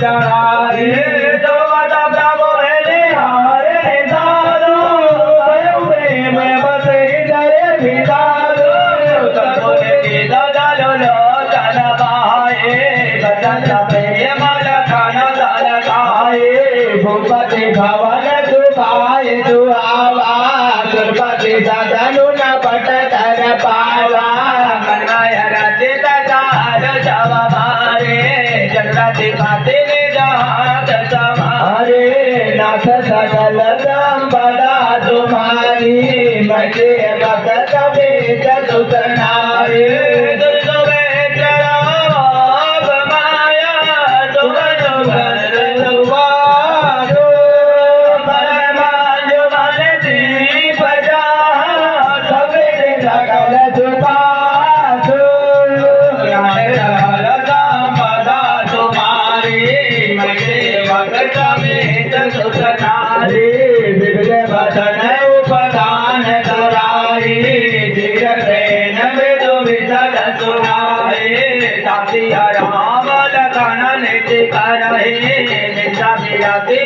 चढ़ाए जो माता प्रभु है निहारे साधु में बस इधर बितालो सबको सीधा डालो लो चल पाए बदन प्रेम खाना चल खाए भूपति भवन सुखाए दुआवा दुर्पति सदनु न पट तर पावा मनमाय रचित चार जब मारे जगति पाते ने जहाज समारे नाथ सकल संपदा तुम्हारी मजे भगत वेद सुतनारे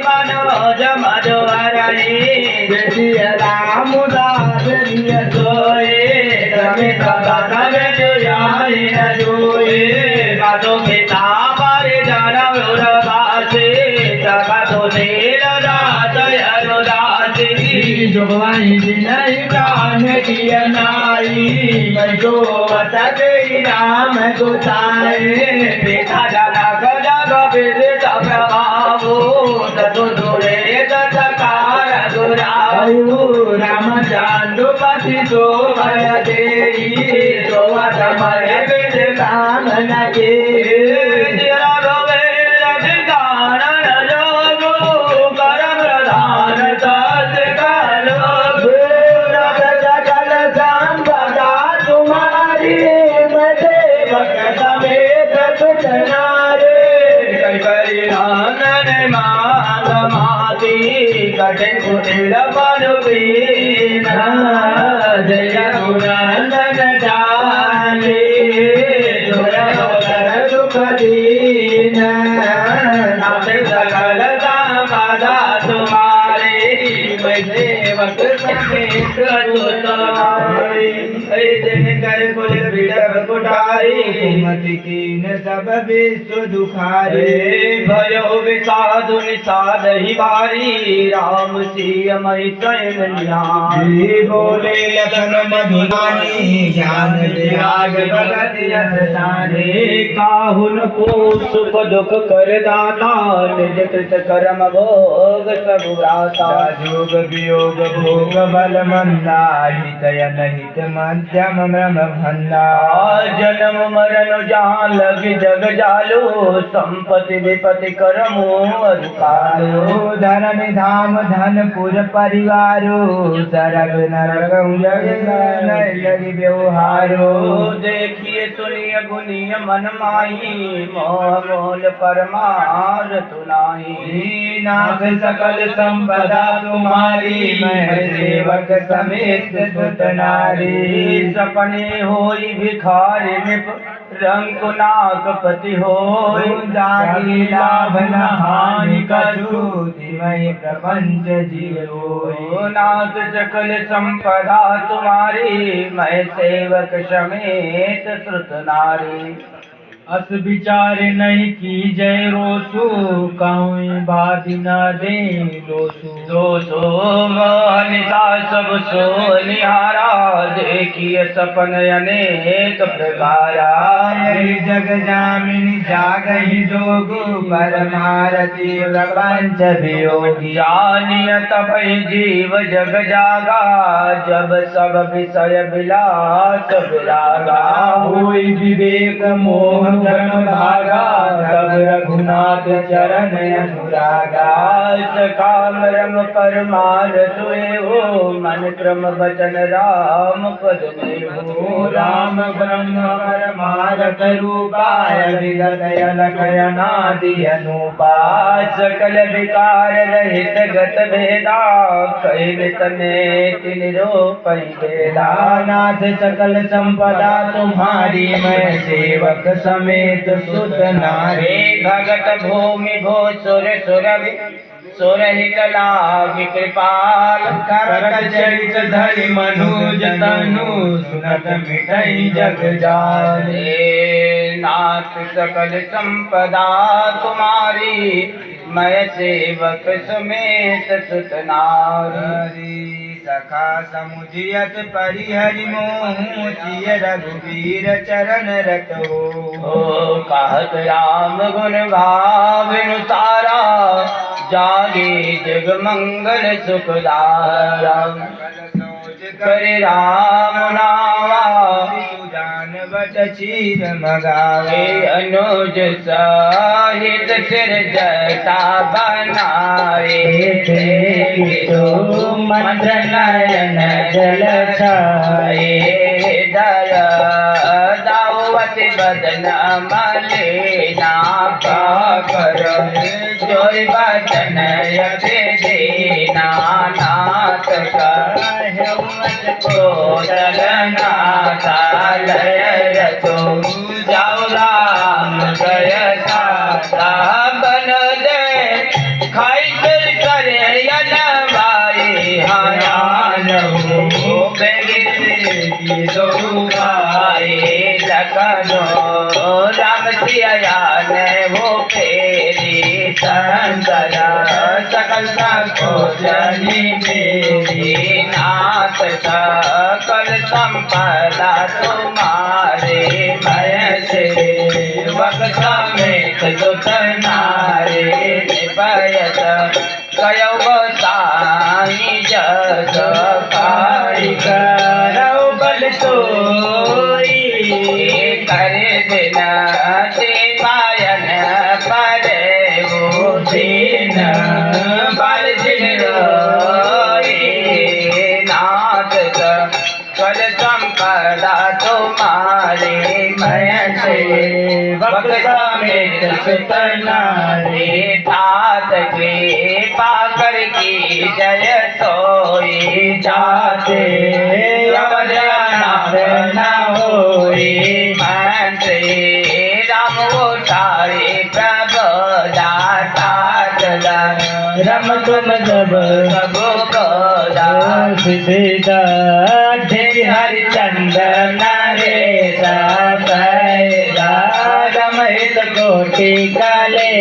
मनोज मधुवरणी राम दारिय सोए रमे कदम जुयाई न जोए बातो पिता पर जन उर्वासे जगतो नील रात अरुदासी जोगवाई जिनई प्राण किय नाई मैं जो वतके राम गुसाए पिता जनक जग विद तब बाबू दूरे दकार दुरायु राम चांदुपति तो भय देई तो समय विद काम न के कुटिल पनुवीन जय गुणनंदन जाने दुख दीन नाथ सकल संपदा तुम्हारे मैं सेवक समेत तुम्हारे कर कुल बिडब कुटारी कुमति कीन सब विश्व दुखारे भयो विषाद निषाद ही बारी राम सिय मई स्वयं न्याय बोले लखन मधुरानी ज्ञान त्याग भगत यश सारे काहुन को सुख दुख कर दाता निज कृत कर्म भोग सब राता जोग वियोग भोग बल मंदा हित हित मध्यम मृम भंदा जन्म मरण जहाँ लग जग जालो संपत्ति विपत्ति करमो अरुकालो धन धाम धनपुर परिवारो सरग नरक लगी व्यवहारो देखिए सुनिए गुनिय मन माही मोह मोल परमार तुनाही नाथ सकल संपदा तुम्हारी मैं सेवक समेत सुत नारी सपने होई भिखारी निप रंग नाक पति हो जागी लाभ न हानि कछु तिमय प्रपंच जियो नाथ सकल संपदा तुम्हारी मैं सेवक समेत श्रुत नारी अस विचार नहीं की जय रोसु कहूँ बाधि न दे दोसु दोसो निशा सब सो निहारा देखिए सपन अनेक प्रकारा जग जामिनी जागहि जोगु परमारति प्रपंच वियोगी जानिय तपहि जीव जग जागा जब सब विषय विलास विरागा होई विवेक मोह धर्म भागा तब रघुनाथ चरण अनुरागा काम रम परमार तुए हो मन क्रम वचन राम पद में हो राम ब्रह्म परमारथ रूपाय विगत अलखयनादि अनुपाय सकल विकार रहित गत भेदा कैलित नेत निरूपहि वेदा नाथ सकल संपदा तुम्हारी मैं सेवक सम समेत सुत नारी भगत भूमि भो सुर सुरभि सुरहित लाभ कृपाल करक चरित धरि मनुज तनु सुनत मिटई जग जाले नाथ सकल संपदा तुम्हारी मैं सेवक समेत सुत नारी सखा समुझियत परिहरि मोह जिय रघुवीर चरण रत हो कहत राम गुण भाविनु सारा जागे जग मंगल सुखदारा कर राम नावा जान बट चीर मगावे अनुज सहित सिर जटा बनाए तो मंत्र नयन जल छाए दया दावत बदन मलिना कर जोर बचन यदि देना नाथ को चलना लय रचो जाओ राम जय साता बन दे खाई फिर करे यनवाई हयान हो बेगी दो भाई लगनो राम सियान वो फेरी संतरा सकल को जनी मेरी नाथ सकल संपदा तुम्हारे भय से वक्त में सुत नारे निपयत कयो साई जस पाई करौ बल सोई करे बिना ते पायन परे वो दीन बल जिन नाथ कल संपदा तुम्हारे मैं से वक्त में सुत नारे तात के पाकर की जय सोई जाते अवजानाथ न होई मैं से राम उतारे प्रभु दाता रम तुम जब प्रभु सीता हरिचंदन रे रमित कोटि कले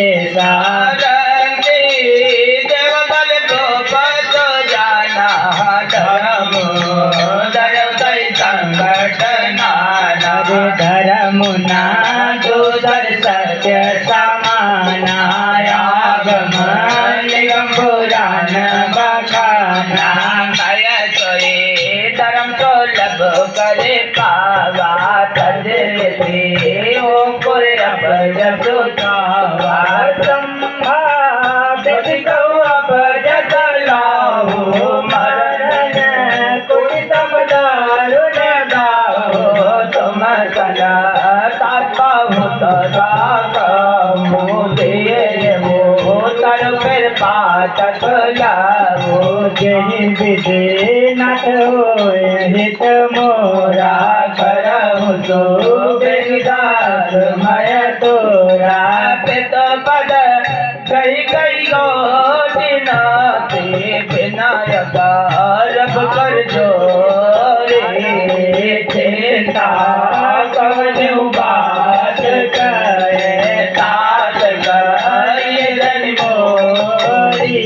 देव बल गोपत जाना धर्म दय संकट नाना धर्म ना दूसर सत्य समाना आगम निगम पुराण बखाना धर्म तो लब करे पावा तजते ओ कोरे अब जब तावा संभावित कौ अब जग लाओ मरण कोटि समदारु न गाओ तुम सदा ताका होता मोदे वो तर फिर पातक लाओ जय विदे नाथ होय हित मोरा करहु सो बेदास मय तोरा पित पद कही कही दिन ते विनायक रब कर जोरे चेता कवनु बात कहे तात कहे जन मोरी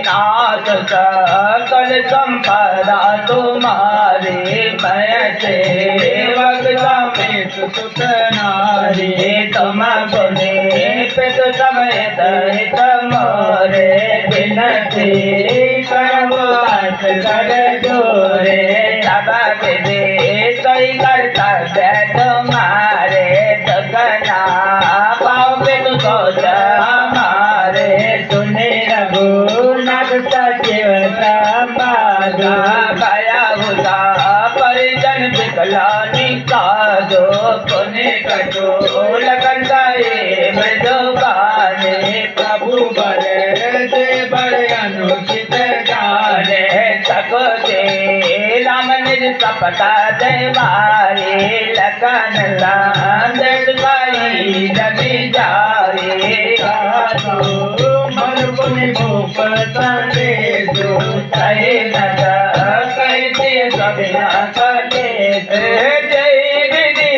नाथ सकल संपदा तुम्हारे मैं सेवक समेत सुत नारी तुम गुने पित समेत हित मोरे बिनती करवात कर जोरे तब दे सही करता तुम्हारे जगना पाओ पित सोच हमारे सुने रघुनाथ सचिव संपादा गया हुआ परिजन विकलानी काजो पुण्य कटो लगन गए मृदुगाने प्रभु बड़े से बड़े अनुचित गाने सको से राम निज सपता देवारे लगन लांद रूप संदेश सहे न कैसे सभी न सके जय विधि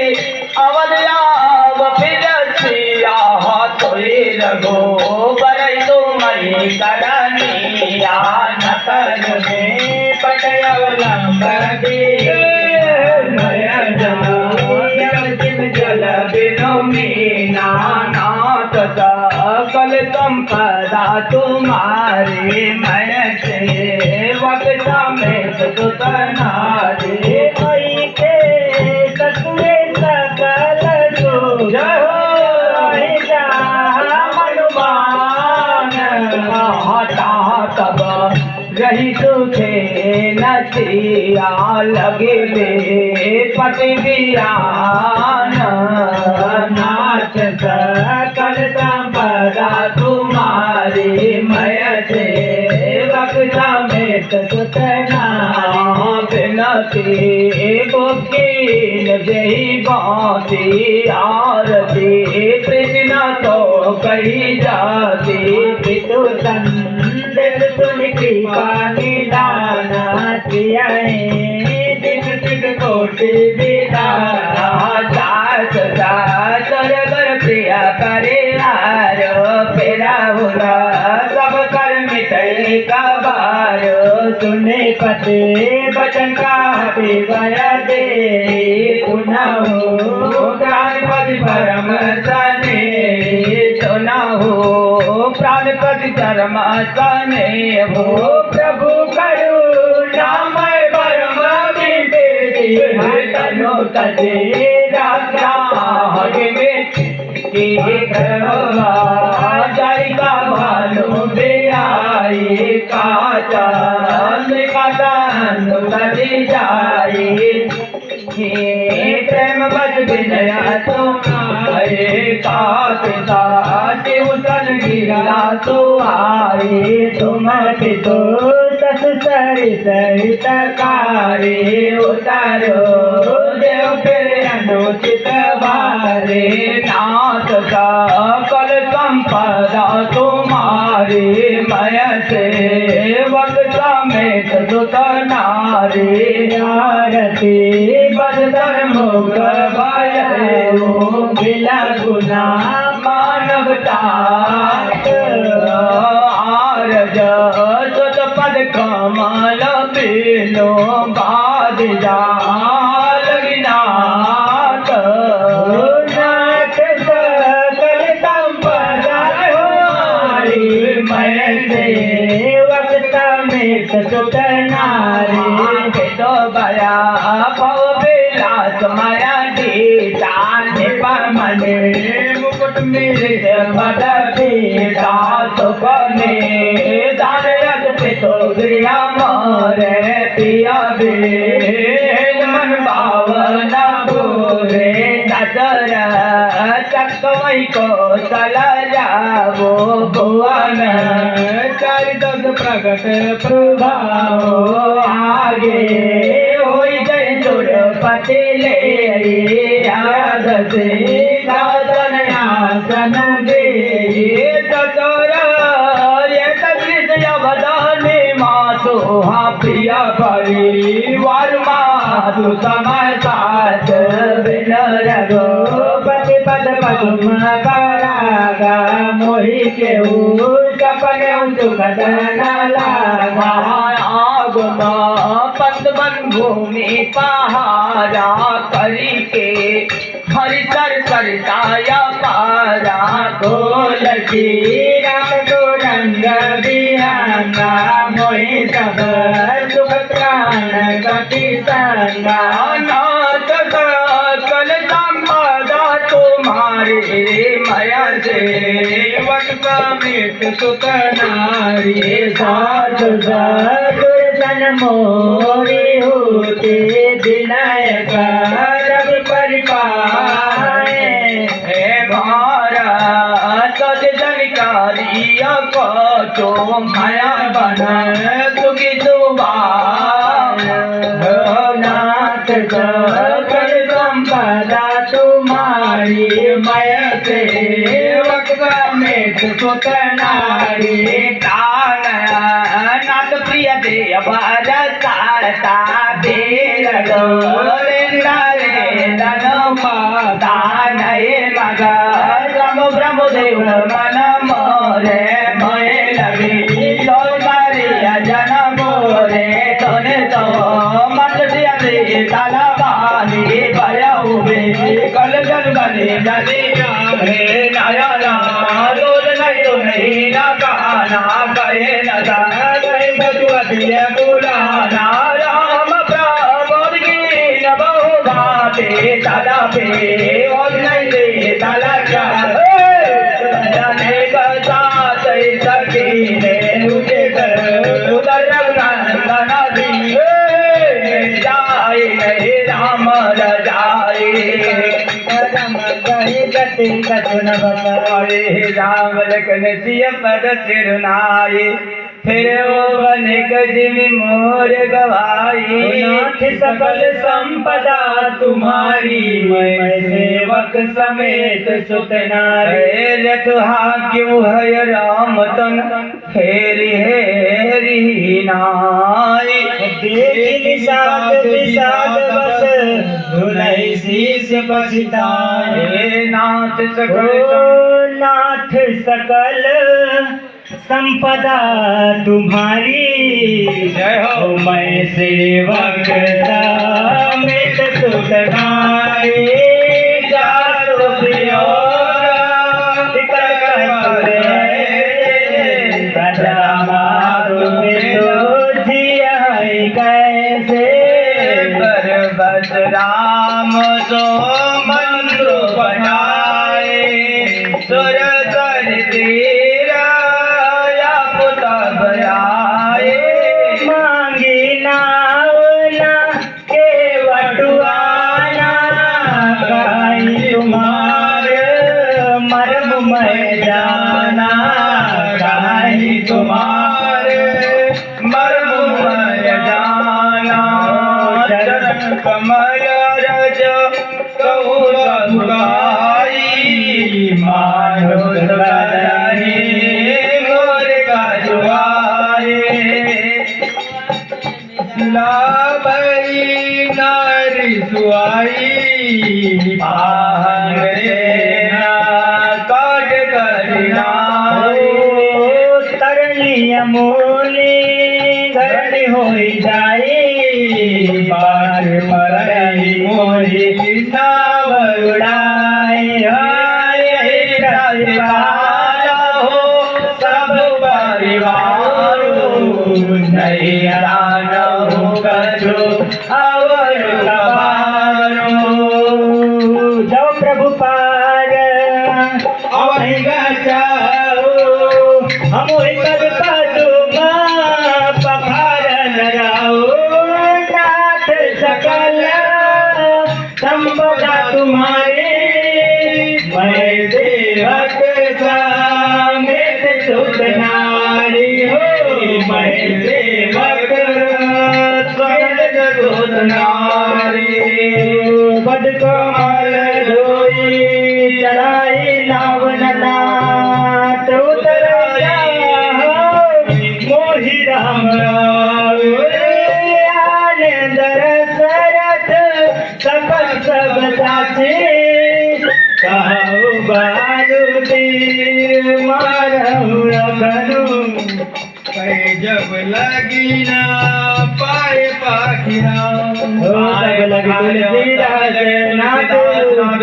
अवध्याव फिर सिया तोई रघो बरई तो मई करनिया न करने पटयवलंब मया जल बिनो मीना नाथ सकल संपदा तुम्हारे मैं सेवक समेत सुतनारे के ससुरे सकल सुज हनुमान तब रही सुखे नचिया लगे पति बियान नाथ सकल संपदा तुम्हारी मय सेवक समेत सुतना बिनती बुकीन जही बाती आरती कृष्ण तो कही जाती पितु संदेश सुन कृपा निदाना सियाए दिन सिद्ध कोटि विदाना दास सरवर प्रिय परिवार फेरा हुआ सब कर मिटई का बार सुने पते बचन का विवया दे पुनः हो प्राणपति परम सने सुना हो प्राणपति परम सने हो प्रभु करुणामय परम विवेकी तनो तजे राजा की जय का भानु बिहाई काचा जाई प्रेम बज विजया तुम्हारे काशी उतन गिरा तो आए तुम पितो सस सरित कारी उतारो देव फिर अनुचित बारे नाथ सकल संपदा तुम्हारी मय सेवक समेत सुत नारी आरती बदर मुख भय बिला गुना मानवता आरज सुत पद कमल बिनो बाद लगनाथ नाथ सकल संपदा हमारी मैं सेवक समेत सुत नारी तो बया पव विलास माया दीता मने मुकुट मेरे मद पीता सुख में दान रज पितो गृह मोरे पिया बे मन भावन भोरे दशर चकमई को चल जावो भुवन चरित प्रगट प्रभाव आगे होई जय सुरपति ले याद से दादन आसन दे चतुर ये तदृश अवदानी मातु हाँ प्रिय परिवार मातु समय साथ बिन रघो पति पद पद्म परागा मोहि के सपने सुख धन लागा आगम पंत बन भूमि पहारा करी के हरिसर सरिताया पारा गोल की राम को रंग बिहाना मोहि सब सुख प्राण गति संगा नाथ सकल संपदा तुम्हारी मया सेवक समेत सुत नारी साधु सदुर्शन मोरी होते विनायक रवि परिपाए हे भारत जनकारी को तो माया बना सुखी सुबा नाथ सकल संपदा तुम्हारी मय सेवक समेत सुत नारी तान नदी बरसाता पीर गोविंदरे तन दान मग समुद्र देव मन मोरे मैं लगी तो करिया जन मोरे तोने तो मत दिया ताला पानी भया हुए कल जल बने नदी रे नयना रोज नहीं लगाना कहे नदा बचुअतिय बुलाना राम प्रभु की न बहु बाते तला पे और नहीं दे तला क्या जाने का साथ सकीने उसे उधर रंगना दी जाए नहीं राम रजाए गति कथुन बसाए राम लखन सिय पद सिरनाए फिर वो बनिक जिमि मोर गवाई नाथ सकल संपदा तुम्हारी मैं सेवक समेत सुतनारे रतुहा क्यों है राम तन हेरी हेरी नाई देख निषाद विषाद बस धुलई शीश पछताए नाथ सकल संपदा तुम्हारी जय हो मैं सेवक समेत सुतनारे जातो कैसे बस राम सो मंत्र बनाए सुर कर तेरा या पुता बयाए मांगी नावना के वटुआना गाई तुम्हारे मर्म में जाना गाई तुम्हारे मर्म में जाना चरण कमल रज कौर गाई मानो सदाई मोर का जुआए लाभई नारी सुआई पाहन काट करना तरणी मोली घड़ी हो जाए बार मरई मोरी नाव उड़ाए हो सब परिवार नहीं हो कछु अवर जो प्रभु पार अवहि गचाओ हम कर पादुमा पखार नराओ नाथ सकल संपदा तुम्हारी मैं सेवक समेत सुतनारी हो मैं सेवक समेत सुतनारी बद कमल धोई चढ़ाई नावनना तो उतर मोहि राम दरसरथ सकल सब साचे कहो बारूदी मारहु रखनु जब लगी ना पाए पाखिरा नाथ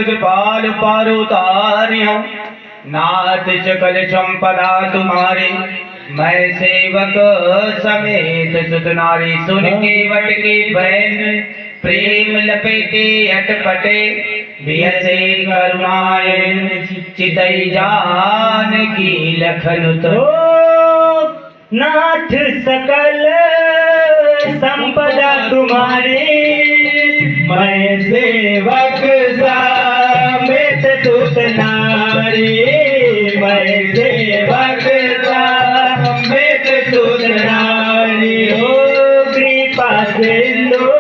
के पाल पार उतारिया नाथ सकल संपदा तुम्हारी मैं सेवक समेत सुत नारी सुन के वट की बहन प्रेम लपेटे अटपटे बियसे करुणायन चितई जान की लखन तो नाथ सकल संपदा तुम्हारी मैं सेवक समेत सुत नारी मैं सेवक समेत सुत नारी हो कृपा सिंधु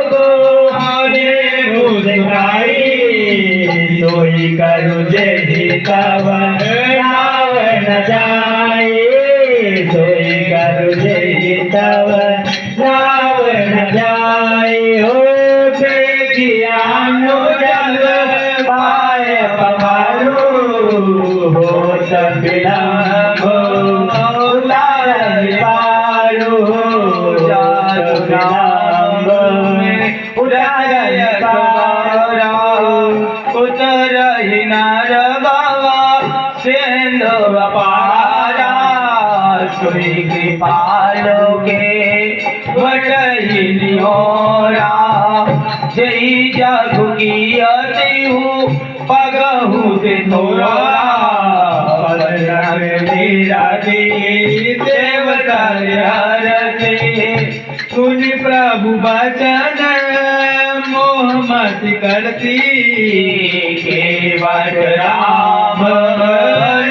सोई करु जय तव नाव न जाए सोई करु जय तव हो तब विलम्ब उतार पारो जब विलम्ब उतार पारो उतर ही नर बाबा सिंधु अपारा सुई कृपालो के वटही निहोरा जय जग की अति हूँ पगहू से थोड़ा मेरा देवता हरते सुन प्रभु वचन मोह मत करती केवट राम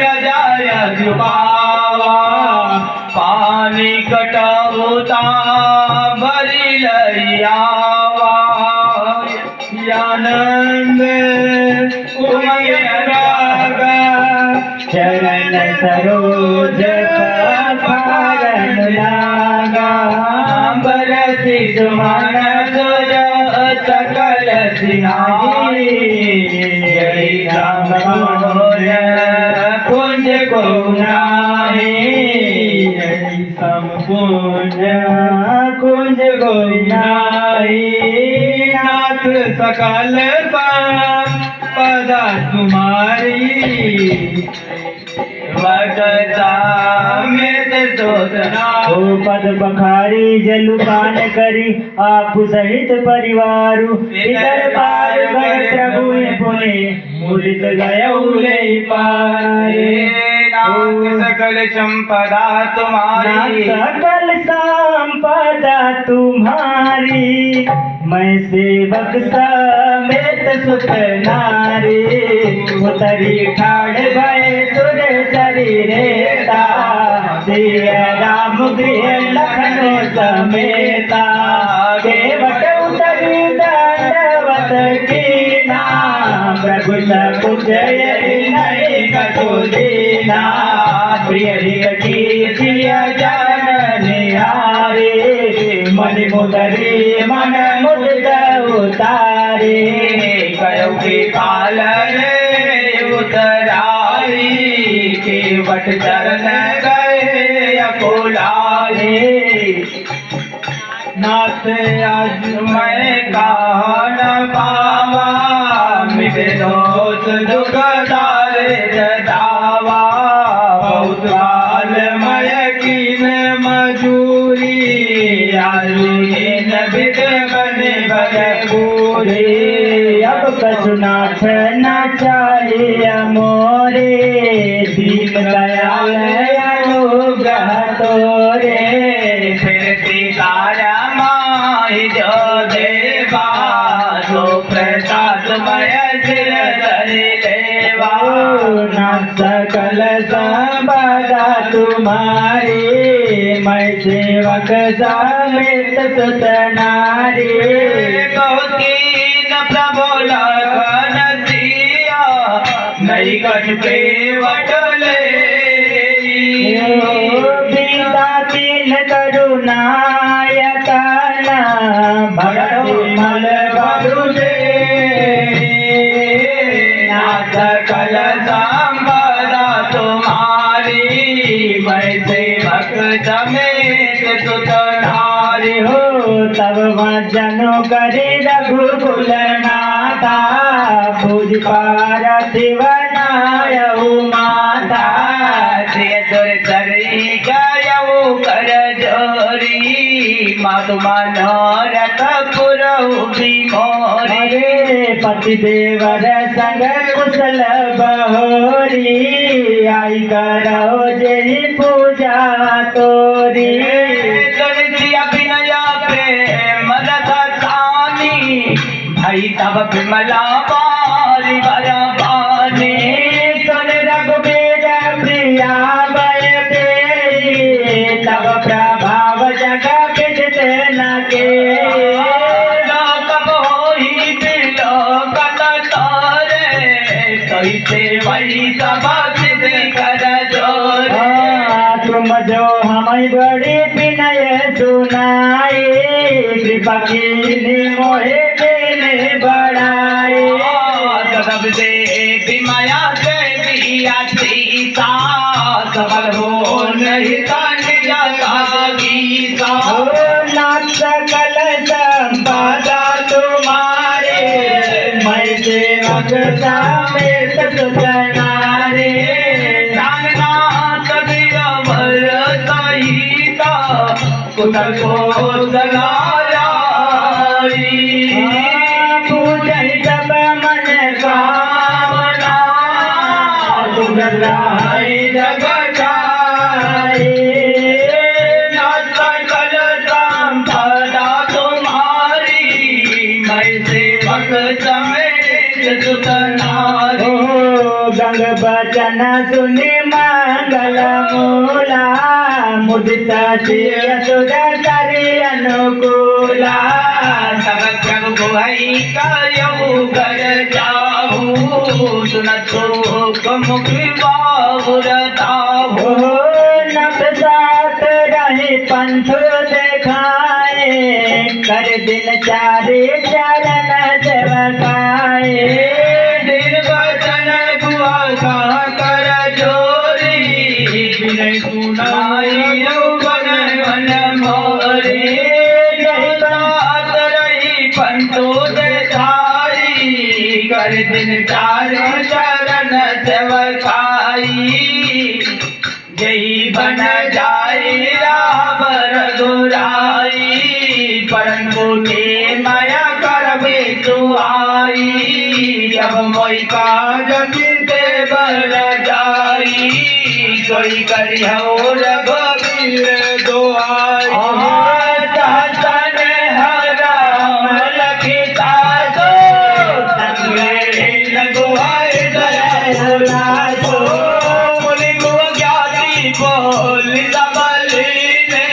रजाया जुबावा पानी कटौता भरी लैयावा आनंद उमय रागा चरण सरोज कारण लागा बरसी सुमन सुर सकल सिनारी जय राम कुंज को नाहे जय संपूर्ण कुंज को नाहे नाथ सकल पदा तुम्हारी पद पखारी जलुपान करी आप सहित परिवार दरबार प्रभु पुणे मुदित गए पारे सकल संपदा तुम्हारी सकल संपदा तुम्हारी मैं सेवक समेत सुत नारी उतरी ठाड़ भय सुर शरीरेता सिय राम गृह लखनऊ समेता केवट उतरी दंडवत कीना प्रभु सकुच नहीं कछु दीना प्रिय की सिय जन निहारे मन मुदरी मन मुद उतारे कयो के पालन उतराई केवट चरण गए अकोलारे नाथ आज मैं कान पावा मिटे दोष दुख दारे जदावा बहुत काल मय कीन मजूरी आलून बिद बने बने पूरे अब कछु नाथ न चाहिए मोरे दीन दयाल अनुग्रह तोरे फिर तिकारा माहि जो देवा सो प्रसाद मय सिर धरि देवा न सकल संपदा तुम्हारी मैं सेवक समेत सुत नारी प्रभु लखन सिया नहीं कछु केवट ले बीता तीन करुणायतन भगत मल बरुजे ना सकल संपदा तुम्हारी मैं सेवक समेत सुत नारी हो तब वचनो करे रघुकुल नाथा भुज पारथि बनायऊ माता सुर सरी गयऊ कर जोरी मातु मनोरथ पुरऊ बिमोरी पति देवर संग कुशल बहोरी आई करो जय पूजा तोरी भाई तब विमला पारी बरबानी सुन रघुबीर प्रिया भय तेरी तब प्रभाव जग विदित न के कब होई बिलो कत तोरे कैसे वही सब सिद्ध कर जोरे तुम जो हमें बड़ी विनय सुनाए कृपा की मोहे बढ़ाए सब देवी माया देवी अतीसा सबल हो नहीं तन जगीसा नाथ सकल संपदा तुम्हारे मैं सेवक समेत सुतनारे नाथ बीरबल सहित कुशल को दलाया पूजन सब मन कामना सुगलाई जग जाए सकल संपदा तुम्हारी मैं सेवक समेत सुतनारी गंग बचन सुनि मंगल मूला मुदित सिय सुर करि अनुकूला सब प्रभु गुहाई कयो कर जाहू सुनत मुख बाहुरताहू नभ साथ रहे पंथ देखाए कर दिन चारे चरण सेवकाए दिन वचन गुआ का कर जोरी विनय सुनाई बन मन मोरी साथ रही पंथो देखाई कर दिन चार चरण सेवकाई जय बन जाए राम रघुराई परंतु के माया करबे सुहाई अब मोई काज मिलते बल जाई सोई करी हो रघुवीर दुआई बोली सबली ने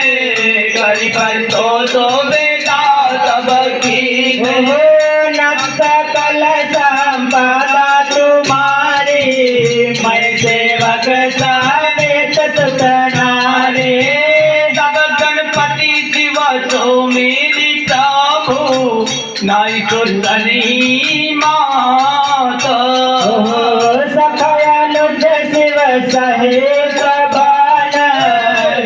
करी पर तो बेटा सबकी नभ सकल संपदा तुम्हारी मैं सेवक समेत सुतनारे सब गणपति शिव सो मेरी प्रभु नाई सुतनी मात सखयानुज शिव सहेत बान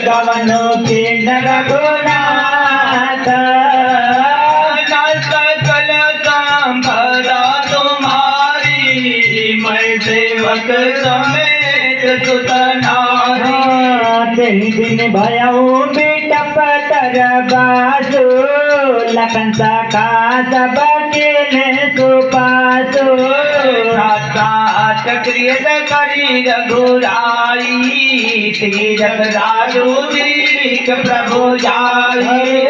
गवनो किन रघुनाथ सकल संपदा तुम्हारी मैं सेवक समेत सुतनारी दिन दिन भयऊ बिटप तर बासु लखन सखा सब किन सुपासु चक्रिय करी रघुराई तीरथ राजू दीक प्रभु जाई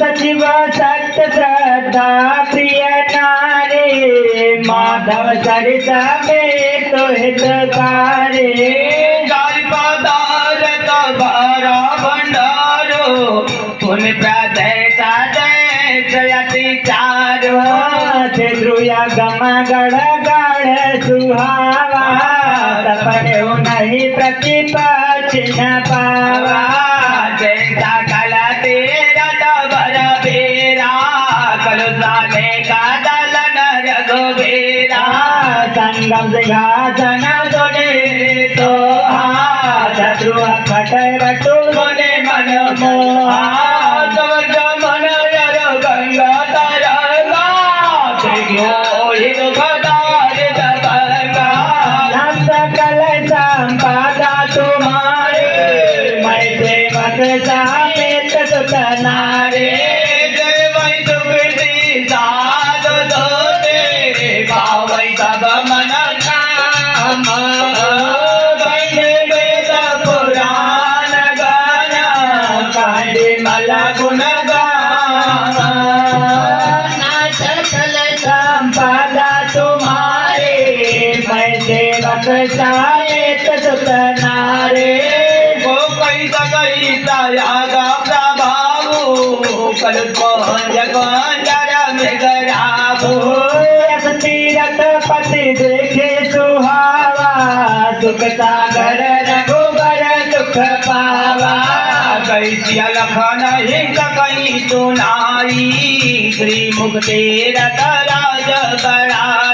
सचिव सत्य श्रद्धा प्रिय नारे माधव सरित में तो हितकारे गाय पदारथ बारा भंडारो पुन प्रदय सदय जयति चारो ध्रुया गम गढ़ गाढ़ सुहावा सपने नहीं प्रतिपक्षिण पावा जैसा कला तेरा तबर बेरा कलुसाने का दलन रघुबेरा संगम सिंहासन सोने तो शत्रु खट बटू सोने मन मोहा स्वर्ग मन यर गंगा तरंगा देखो हित गदार जबंगा सकल संपदा तुम्हारे मैं सेवक समेत सुतनारे जय वै सुकृति साध दोते पावै सब मन काम वैद्य वेद पुराण गान कांडी मल गुण गान सकल संपदा तुम्हारे मैं सेवक समेत सुतनारे वो कई सकई त्यागा प्रभाव कल जगंजर मृगराभो तीरथ पति देखे सुहावा सुख सागर रघुबर सुख पावा कैसिया लखन हिंस कई सुनाई श्री मुख तेरथ राज बड़ा